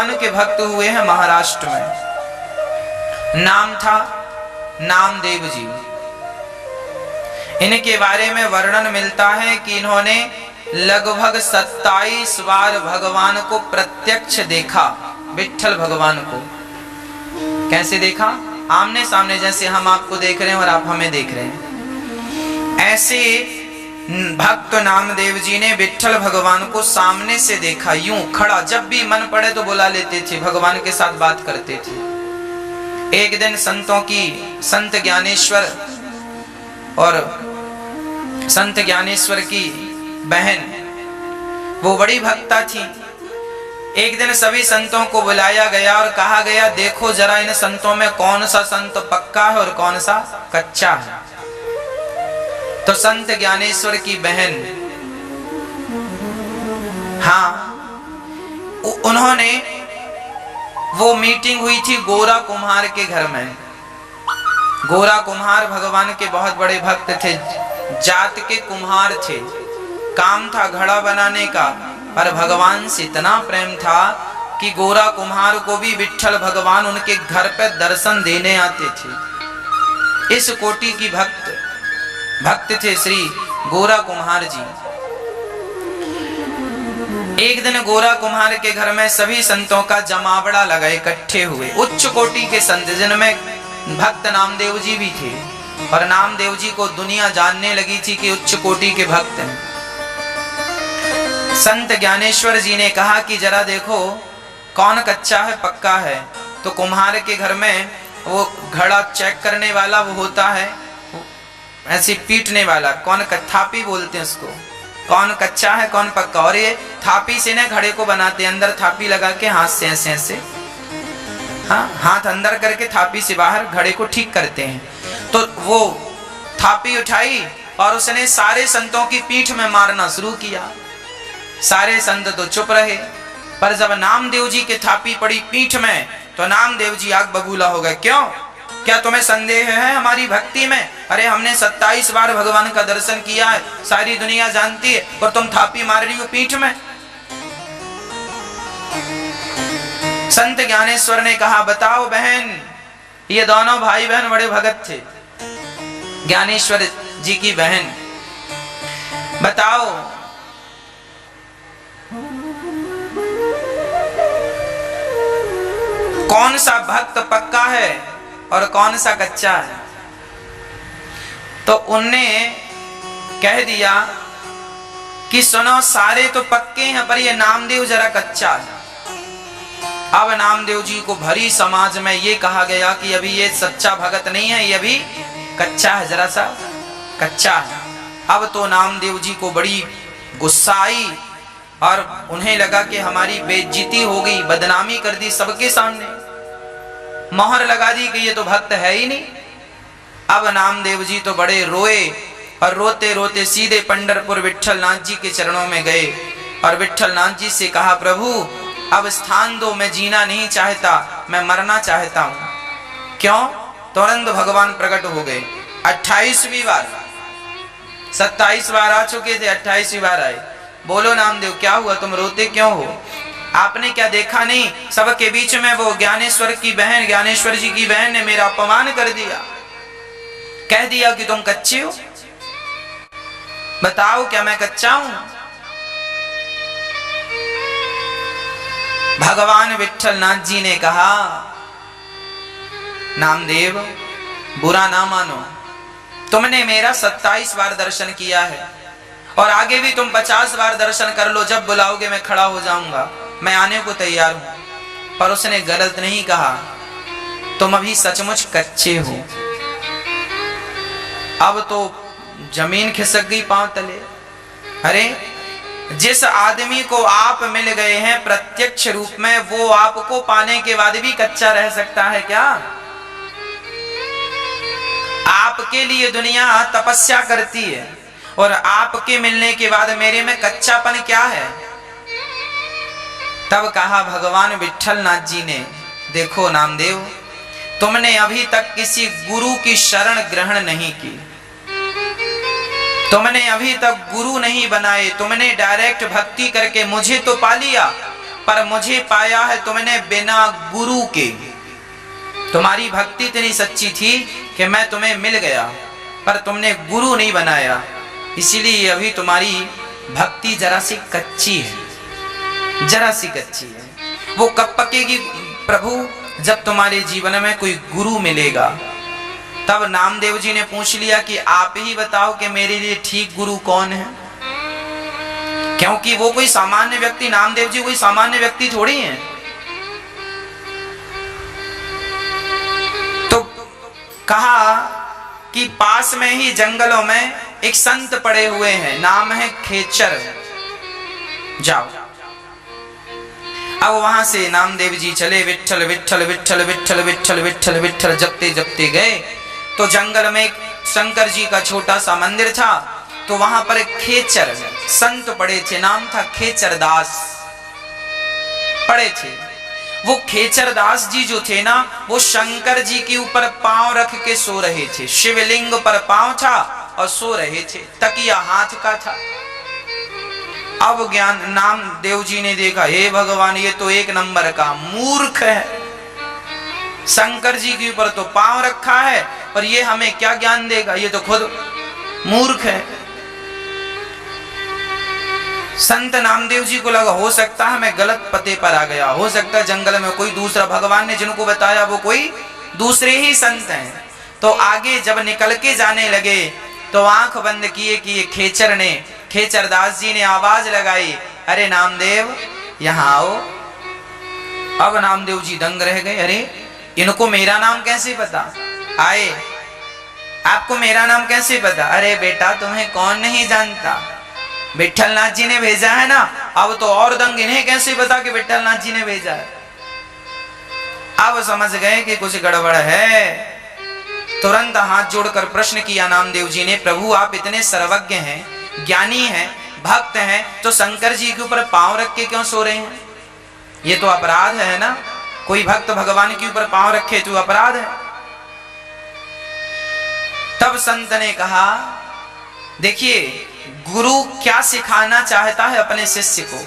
भगवान के भक्त हुए हैं महाराष्ट्र में। नाम था नामदेव जी। इनके बारे में वर्णन मिलता है कि इन्होंने लगभग 27 बार भगवान को प्रत्यक्ष देखा। विट्ठल भगवान को कैसे देखा? आमने सामने, जैसे हम आपको देख रहे हैं और आप हमें देख रहे हैं। ऐसे भक्त नामदेव जी ने विट्ठल भगवान को सामने से देखा, यूं खड़ा। जब भी मन पड़े तो बुला लेते थे, भगवान के साथ बात करते थे। एक दिन संत ज्ञानेश्वर और संत ज्ञानेश्वर की बहन, वो बड़ी भक्ता थी। एक दिन सभी संतों को बुलाया गया और कहा गया, देखो जरा इन संतों में कौन सा संत पक्का है और कौन सा कच्चा है। तो संत ज्ञानेश्वर की बहन, उन्होंने, वो मीटिंग हुई थी गोरा कुम्हार के घर में। गोरा कुम्हार भगवान के बहुत बड़े भक्त थे, जात के कुम्हार थे। काम था घड़ा बनाने का, पर भगवान से इतना प्रेम था कि गोरा कुम्हार को भी विट्ठल भगवान उनके घर पर दर्शन देने आते थे। इस कोटि की भक्त थे श्री गोरा कुम्हार जी। एक दिन गोरा कुम्हार के घर में सभी संतों का जमावड़ा लगा, इकट्ठे हुए उच्च कोटि के संत, जिनमें भक्त नामदेव जी भी थे। और नामदेव जी को दुनिया जानने लगी थी कि उच्च कोटि के भक्त हैं। संत ज्ञानेश्वर जी ने कहा कि जरा देखो कौन कच्चा है कौन है। तो कुम्हार के घर में वो घड़ा चेक करने वाला वो होता है, ऐसे पीटने वाला, कौन थापी बोलते हैं उसको, कौन कच्चा है कौन पक्का। और ये थापी से ना घड़े को बनाते, अंदर थापी लगा के हाथ से ऐसे ऐसे, हाँ, हाथ अंदर करके थापी से बाहर घड़े को ठीक करते हैं। तो वो थापी उठाई और उसने सारे संतों की पीठ में मारना शुरू किया। सारे संत तो चुप रहे, पर जब नामदेव जी के थापी पड़ी पीठ में तो नामदेव जी आग बबूला हो गए। क्यों? क्या तुम्हें संदेह है हमारी भक्ति में? अरे हमने 27 बार भगवान का दर्शन किया है, सारी दुनिया जानती है, और तुम थापी मार रही हो पीठ में। संत ज्ञानेश्वर ने कहा, बताओ बहन, ये दोनों भाई बहन बड़े भगत थे। ज्ञानेश्वर जी की बहन, बताओ कौन सा भक्त पक्का है और कौन सा कच्चा है। तो उनने कह दिया कि सुनो, सारे तो पक्के हैं पर ये नामदेव जरा कच्चा है। अब नामदेव जी को भरी समाज में ये कहा गया कि अभी ये सच्चा भगत नहीं है, ये अभी कच्चा है, जरा सा कच्चा है। अब तो नामदेव जी को बड़ी गुस्सा आई और उन्हें लगा कि हमारी बेइज्जती हो गई, बदनामी कर दी सबके सामने, मोहर लगा दी कि ये तो भक्त है ही नहीं। अब नामदेव जी तो बड़े रोए और रोते रोते सीधे पंढरपुर विट्ठल नाथ जी के चरणों में गए और विट्ठल नाथ जी से कहा, प्रभु अब स्थान दो, मैं जीना नहीं चाहता, मैं मरना चाहता हूं। क्यों? तुरंत भगवान प्रकट हो गए। 28वीं बार, 27 बार आ चुके थे, 28वीं बार आए। बोलो नामदेव, क्या हुआ? तुम रोते क्यों हो? आपने क्या देखा नहीं? सबके बीच में वो ज्ञानेश्वर की बहन, ज्ञानेश्वर जी की बहन ने मेरा अपमान कर दिया, कह दिया कि तुम कच्चे हो। बताओ क्या मैं कच्चा हूं? भगवान विट्ठल नाथ जी ने कहा, नामदेव बुरा ना मानो, तुमने मेरा 27 बार दर्शन किया है और आगे भी तुम 50 बार दर्शन कर लो, जब बुलाओगे मैं खड़ा हो जाऊंगा, मैं आने को तैयार हूं। पर उसने गलत नहीं कहा, तुम अभी सचमुच कच्चे हो। अब तो जमीन खिसक गई पांव तले। अरे जिस आदमी को आप मिल गए हैं प्रत्यक्ष रूप में, वो आपको पाने के बाद भी कच्चा रह सकता है क्या? आपके लिए दुनिया तपस्या करती है और आपके मिलने के बाद मेरे में कच्चापन क्या है? तब कहा भगवान विट्ठल नाथ जी ने, देखो नामदेव, तुमने अभी तक किसी गुरु की शरण ग्रहण नहीं की, तुमने अभी तक गुरु नहीं बनाए, तुमने डायरेक्ट भक्ति करके मुझे तो पा लिया, पर मुझे पाया है तुमने बिना गुरु के। तुम्हारी भक्ति इतनी सच्ची थी कि मैं तुम्हें मिल गया, पर तुमने गुरु नहीं बनाया, इसीलिए अभी तुम्हारी भक्ति जरा सी कच्ची है, जरा सी कच्ची है। वो कब पकेगी प्रभु? जब तुम्हारे जीवन में कोई गुरु मिलेगा। तब नामदेव जी ने पूछ लिया कि आप ही बताओ कि मेरे लिए ठीक गुरु कौन है, क्योंकि वो कोई सामान्य व्यक्ति, नामदेव जी कोई सामान्य व्यक्ति थोड़ी हैं। तो कहा कि पास में ही जंगलों में एक संत पड़े हुए हैं, नाम है खेचर, जाओ। अब वहां से नामदेव जी चले, विठ्ठल विठ्ठल विठ्ठल विठ्ठल विठ्ठल विठ्ठल विठ्ठल जपते जपते गए। तो जंगल में एक शंकर जी का छोटा सा मंदिर था, तो वहां पर एक खेचर संत पड़े थे, नाम था खेचर दास पड़े थे। वो खेचर दास जी जो थे ना, वो शंकर जी के ऊपर पांव रख के सो रहे थे। शिवलिंग पर पांव था और सो रहे थे, तकिया हाथ का था। अब ज्ञान नामदेव जी ने देखा, हे भगवान ये तो एक नंबर का मूर्ख है, शंकर जी के ऊपर तो पांव रखा है और ये हमें क्या ज्ञान देगा, ये तो खुद मूर्ख है। संत नामदेव जी को लगा हो सकता है मैं गलत पते पर आ गया, हो सकता है जंगल में कोई दूसरा, भगवान ने जिनको बताया वो कोई दूसरे ही संत हैं। तो आगे जब निकल के जाने लगे तो आंख बंद किए कि ये खेचर ने, खेचर दास जी ने आवाज लगाई, अरे नामदेव यहाँ आओ। अब नामदेव जी दंग रह गए, अरे इनको मेरा नाम कैसे पता? आए, आपको मेरा नाम कैसे पता? अरे बेटा तुम्हें कौन नहीं जानता, विठ्ठलनाथ जी ने भेजा है ना। अब तो और दंग, इन्हें कैसे पता कि विठ्ठलनाथ जी ने भेजा है? अब समझ गए कि कुछ गड़बड़ है। तुरंत हाथ जोड़कर प्रश्न किया नामदेव जी ने, प्रभु आप इतने सर्वज्ञ हैं, ज्ञानी हैं, भक्त हैं, तो शंकर जी के ऊपर पांव रख के क्यों सो रहे हैं? ये तो अपराध है ना, कोई भक्त भगवान के ऊपर पांव रखे तो अपराध है। तब संत ने कहा, देखिए गुरु क्या सिखाना चाहता है अपने शिष्य को।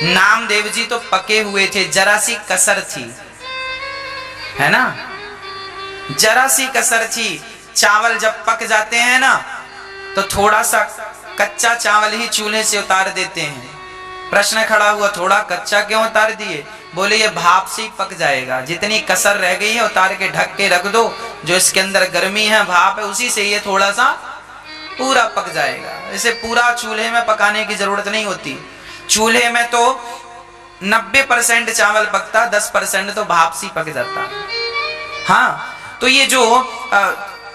नामदेव जी तो पके हुए थे, जरा सी कसर थी, है ना, जरा सी कसर थी। चावल जब पक जाते हैं ना तो थोड़ा सा कच्चा चावल ही चूल्हे से उतार देते हैं। प्रश्न खड़ा हुआ, थोड़ा कच्चा क्यों उतार दिए? बोले ये भाप से ही पक जाएगा, जितनी कसर रह गई है उतार के ढक के रख दो, जो इसके अंदर गर्मी है, भाप है, उसी से ये थोड़ा सा पूरा पक जाएगा। इसे पूरा चूल्हे में पकाने की जरूरत नहीं होती। चूल्हे में तो 90% चावल पकता, 10% तो भाप से पक जाता। हाँ, तो ये जो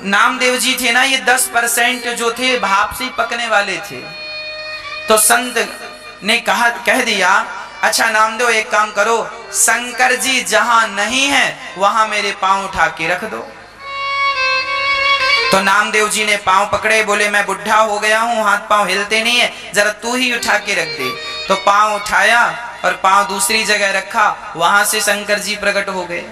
नामदेव जी थे ना, ये 10% जो थे भाप से पकने वाले थे। तो संत ने कह दिया, अच्छा नामदेव एक काम करो, शंकर जी जहां नहीं है वहां मेरे पांव उठा के रख दो। तो नामदेव जी ने पांव पकड़े, बोले मैं बुढ़ा हो गया हूं, हाथ पांव हिलते नहीं है, जरा तू ही उठा के रख दे। तो पांव उठाया और पांव दूसरी जगह रखा, वहां से शंकर जी प्रकट हो गए।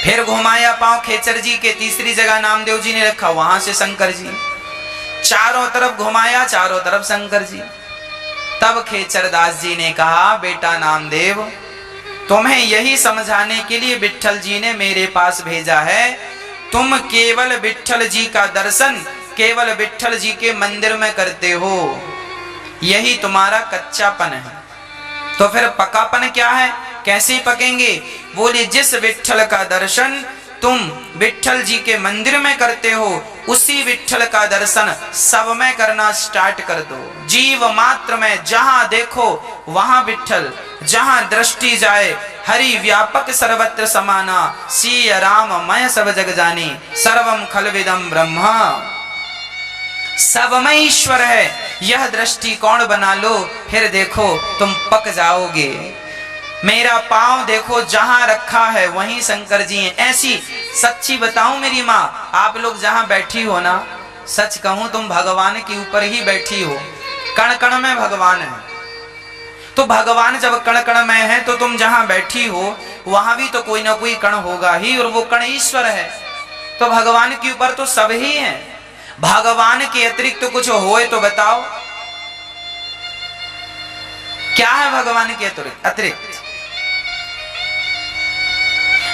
फिर घुमाया पांव खेचर जी के, तीसरी जगह नामदेव जी ने रखा, वहां से शंकर जी। चारों तरफ घुमाया, चारों तरफ शंकर जी। तब खेचर दास जी ने कहा, बेटा नामदेव तुम्हें यही समझाने के लिए विठ्ठल जी ने मेरे पास भेजा है। तुम केवल विठ्ठल जी का दर्शन केवल विठ्ठल जी के मंदिर में करते हो, यही तुम्हारा कच्चापन है। तो फिर पकापन क्या है, कैसे पकेंगे? बोले जिस विठ्ठल का दर्शन तुम विठ्ठल जी के मंदिर में करते हो, उसी विठ्ठल का दर्शन सब में करना स्टार्ट कर दो। जीव मात्र में जहां देखो वहां विठ्ठल, जहां दृष्टि जाए हरि व्यापक सर्वत्र समाना, सीय राम मय सब जग जानी, सर्वम खलविदम ब्रह्मा। सब में ईश्वर है, यह दृष्टिकोण बना लो, फिर देखो तुम पक जाओगे। मेरा पांव देखो जहां रखा है वहीं शंकर जी हैं। ऐसी सच्ची बताऊं मेरी माँ, आप लोग जहां बैठी हो ना, सच कहूं तुम भगवान के ऊपर ही बैठी हो, कण कण में भगवान है। तो भगवान जब कण कण में है तो तुम जहां बैठी हो वहां भी तो कोई ना कोई कण होगा ही, और वो कण ईश्वर है। तो भगवान के ऊपर तो सब ही है, भगवान के अतिरिक्त तो कुछ होए तो बताओ। क्या है भगवान के अतिरिक्त?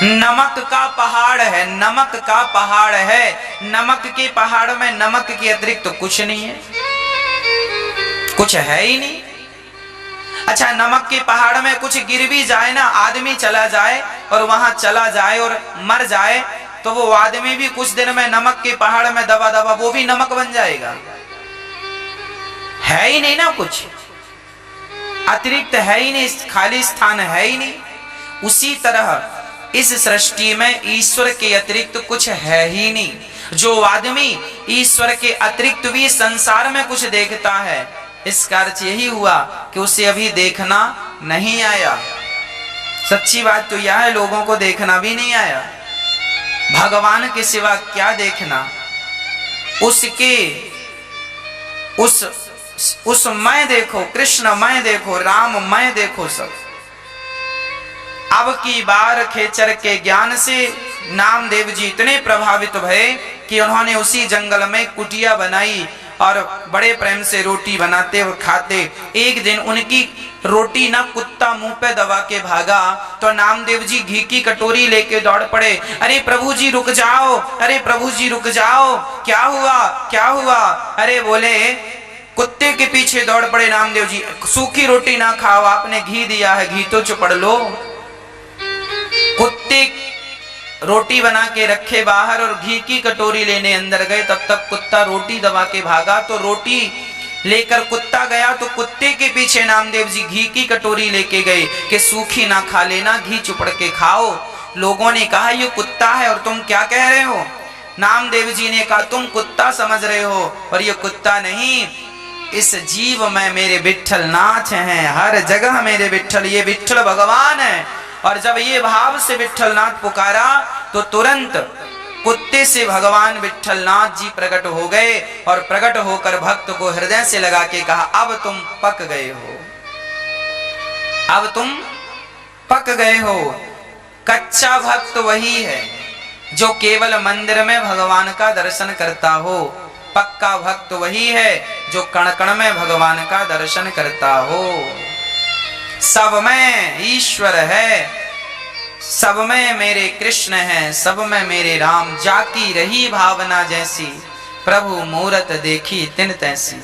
नमक का पहाड़ है, नमक का पहाड़ है। नमक के पहाड़ में नमक के अतिरिक्त तो कुछ नहीं है, कुछ है ही नहीं। अच्छा, नमक के पहाड़ में कुछ गिर भी जाए ना, आदमी चला जाए और वहां चला जाए और मर जाए, तो वो आदमी भी कुछ दिन में नमक के पहाड़ में दबा दबा वो भी नमक बन जाएगा। है ही नहीं ना, कुछ अतिरिक्त है ही नहीं, खाली स्थान है ही नहीं। उसी तरह इस सृष्टि में ईश्वर के अतिरिक्त कुछ है ही नहीं। जो आदमी ईश्वर के अतिरिक्त भी संसार में कुछ देखता है, इसका अर्थ यही हुआ कि उसे अभी देखना नहीं आया। सच्ची बात तो यह है, लोगों को देखना भी नहीं आया। भगवान के सिवा क्या देखना, उसके उस मैं देखो, कृष्ण मैं देखो, राम मैं देखो सब। अब की बार खेचर के ज्ञान से नामदेव जी इतने प्रभावित भये कि उन्होंने उसी जंगल में कुटिया बनाई और बड़े प्रेम से रोटी बनाते और खाते। एक दिन उनकी रोटी ना कुत्ता मुंह पे दबा के भागा, तो नामदेव जी घी की कटोरी लेके दौड़ पड़े। अरे प्रभु जी रुक जाओ, अरे प्रभु जी रुक जाओ, क्या हुआ क्या हुआ? अरे बोले कुत्ते के पीछे दौड़ पड़े नामदेव जी, सूखी रोटी ना खाओ, आपने घी दिया है, घी तो चुपड़ लो। कुत्ते रोटी बना के रखे बाहर और घी की कटोरी लेने अंदर गए, तब तक कुत्ता रोटी दबा के भागा। तो रोटी लेकर कुत्ता गया तो कुत्ते के पीछे नामदेव जी घी की कटोरी लेके गए कि सूखी ना खा लेना, घी चुपड़ के खाओ। लोगों ने कहा ये कुत्ता है और तुम क्या कह रहे हो? नामदेव जी ने कहा तुम कुत्ता समझ रहे हो और ये कुत्ता नहीं, इस जीव में मेरे विट्ठल नाथ हैं, हर जगह मेरे विट्ठल, ये विट्ठल भगवान है। और जब ये भाव से विट्ठलनाथ पुकारा तो तुरंत कुत्ते से भगवान विट्ठलनाथ जी प्रकट हो गए और प्रकट होकर भक्त को हृदय से लगा के कहा अब तुम पक गए हो, अब तुम पक गए हो। कच्चा भक्त वही है जो केवल मंदिर में भगवान का दर्शन करता हो, पक्का भक्त वही है जो कण कण में भगवान का दर्शन करता हो। सब में ईश्वर है, सब में मेरे कृष्ण हैं, सब में मेरे राम, जाकी रही भावना जैसी, प्रभु मूरत देखी तिन तैसी।